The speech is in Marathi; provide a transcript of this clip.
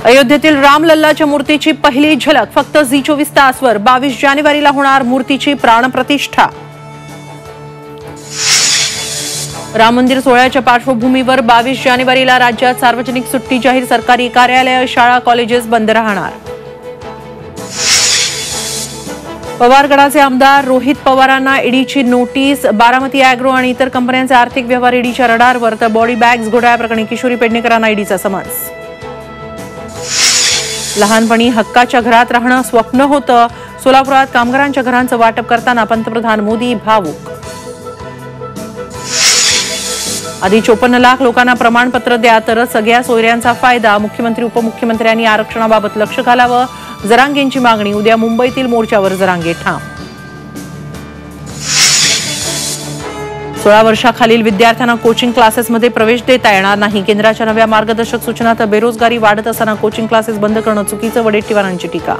अयोध्येतील रामलल्लाच्या मूर्तीची पहिली झलक फक्त झी24 तासवर 22 जानेवारीला होणार मूर्तीची प्राणप्रतिष्ठा। राम मंदिर सोहळ्याच्या पार्श्वभूमीवर 22 जानेवारीला राज्यात सार्वजनिक सुट्टी जाहीर। सरकारी कार्यालय, शाळा, कॉलेजेस बंद राहणार। पवारगडाचे आमदार रोहित पवारांना ईडीची नोटीस। बारामती अॅग्रो आणि इतर कंपन्यांचे आर्थिक व्यवहार ईडीच्या रडारवर। तर बॉडी बॅग्स घोटाळ्याप्रकरणी किशोरी पेडणेकरांना ईडीचा समन्स। लहानपणी हक्काच्या घरात राहणं स्वप्न होतं। सोलापुरात कामगारांच्या घरांचं वाटप करताना पंतप्रधान मोदी भावूक। आधी 54 लाख लोकांना प्रमाणपत्र द्या तरच सगळ्या सोयऱ्यांचा फायदा। मुख्यमंत्री उपमुख्यमंत्र्यांनी आरक्षणाबाबत लक्ष घालावं। जरांगेंची मागणी। उद्या मुंबईतील मोर्चावर जरांगे ठाम। 16 वर्षाखालील विद्यार्थ्यांना कोचिंग क्लासेसमध्ये प्रवेश देता येणार नाही। केंद्राच्या नव्या मार्गदर्शक सूचनात बेरोजगारी वाढत असताना कोचिंग क्लासेस बंद करणं चुकीचं। वडेट्टीवारांची टीका।